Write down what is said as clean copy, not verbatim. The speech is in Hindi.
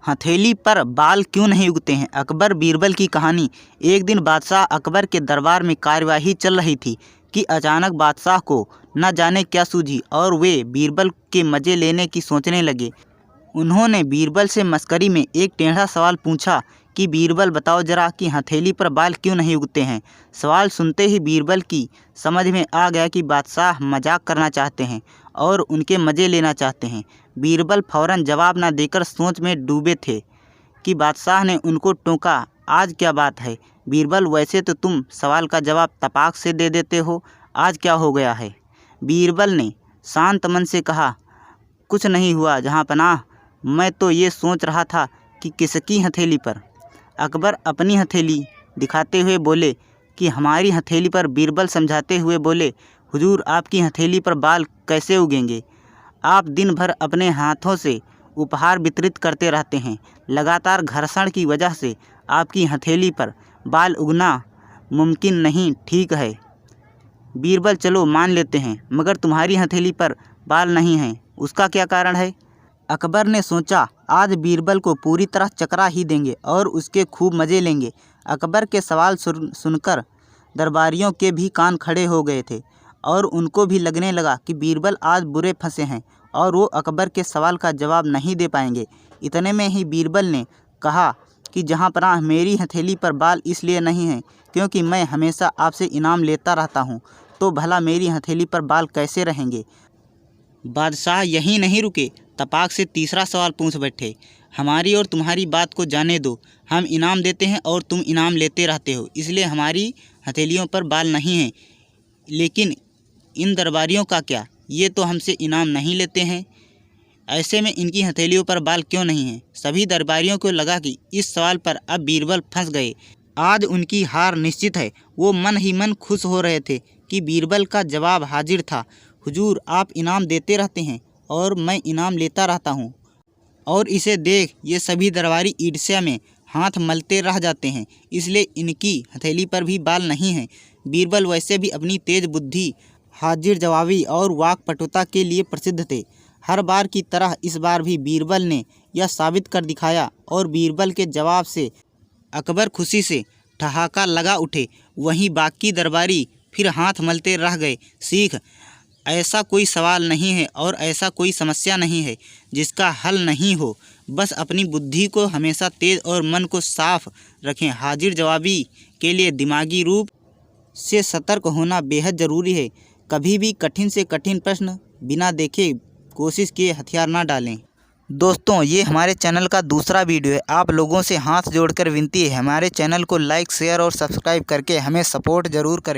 हथेली पर बाल क्यों नहीं उगते हैं? अकबर बीरबल की कहानी। एक दिन बादशाह अकबर के दरबार में कार्यवाही चल रही थी कि अचानक बादशाह को न जाने क्या सूझी और वे बीरबल के मज़े लेने की सोचने लगे। उन्होंने बीरबल से मस्करी में एक टेढ़ा सवाल पूछा कि बीरबल बताओ जरा कि हथेली पर बाल क्यों नहीं उगते हैं। सवाल सुनते ही बीरबल की समझ में आ गया कि बादशाह मजाक करना चाहते हैं और उनके मज़े लेना चाहते हैं। बीरबल फौरन जवाब न देकर सोच में डूबे थे कि बादशाह ने उनको टोका, आज क्या बात है बीरबल, वैसे तो तुम सवाल का जवाब तपाक से दे देते हो, आज क्या हो गया है? बीरबल ने शांत मन से कहा, कुछ नहीं हुआ जहाँपनाह, मैं तो ये सोच रहा था कि किसकी हथेली पर। अकबर अपनी हथेली दिखाते हुए बोले कि हमारी हथेली पर। बीरबल समझाते हुए बोले, हुजूर आपकी हथेली पर बाल कैसे उगेंगे? आप दिन भर अपने हाथों से उपहार वितरित करते रहते हैं, लगातार घर्षण की वजह से आपकी हथेली पर बाल उगना मुमकिन नहीं। ठीक है बीरबल, चलो मान लेते हैं, मगर तुम्हारी हथेली पर बाल नहीं हैं, उसका क्या कारण है? अकबर ने सोचा, आज बीरबल को पूरी तरह चकरा ही देंगे और उसके खूब मज़े लेंगे। अकबर के सवाल सुनकर दरबारियों के भी कान खड़े हो गए थे और उनको भी लगने लगा कि बीरबल आज बुरे फंसे हैं और वो अकबर के सवाल का जवाब नहीं दे पाएंगे। इतने में ही बीरबल ने कहा कि जहाँपनाह, मेरी हथेली पर बाल इसलिए नहीं हैं क्योंकि मैं हमेशा आपसे इनाम लेता रहता हूँ, तो भला मेरी हथेली पर बाल कैसे रहेंगे? बादशाह यहीं नहीं रुके, तपाक से तीसरा सवाल पूछ बैठे, हमारी और तुम्हारी बात को जाने दो, हम इनाम देते हैं और तुम इनाम लेते रहते हो, इसलिए हमारी हथेलियों पर बाल नहीं हैं। लेकिन इन दरबारियों का क्या, ये तो हमसे इनाम नहीं लेते हैं, ऐसे में इनकी हथेलियों पर बाल क्यों नहीं हैं? सभी दरबारियों को लगा कि इस सवाल पर अब बीरबल फंस गए, आज उनकी हार निश्चित है। वो मन ही मन खुश हो रहे थे कि बीरबल का जवाब हाजिर था, हुजूर आप इनाम देते रहते हैं और मैं इनाम लेता रहता हूँ, और इसे देख ये सभी दरबारी ईर्ष्या में हाथ मलते रह जाते हैं, इसलिए इनकी हथेली पर भी बाल नहीं हैं। बीरबल वैसे भी अपनी तेज बुद्धि, हाजिर जवाबी और वाकपटुता के लिए प्रसिद्ध थे। हर बार की तरह इस बार भी बीरबल ने यह साबित कर दिखाया और बीरबल के जवाब से अकबर खुशी से ठहाका लगा उठे। वहीं बाकी दरबारी फिर हाथ मलते रह गए। सीख, ऐसा कोई सवाल नहीं है और ऐसा कोई समस्या नहीं है जिसका हल नहीं हो, बस अपनी बुद्धि को हमेशा तेज और मन को साफ रखें। हाजिर जवाबी के लिए दिमागी रूप से सतर्क होना बेहद ज़रूरी है। कभी भी कठिन से कठिन प्रश्न बिना देखे कोशिश किए हथियार ना डालें। दोस्तों, ये हमारे चैनल का दूसरा वीडियो है। आप लोगों से हाथ जोड़कर विनती है, हमारे चैनल को लाइक, शेयर और सब्सक्राइब करके हमें सपोर्ट ज़रूर करें।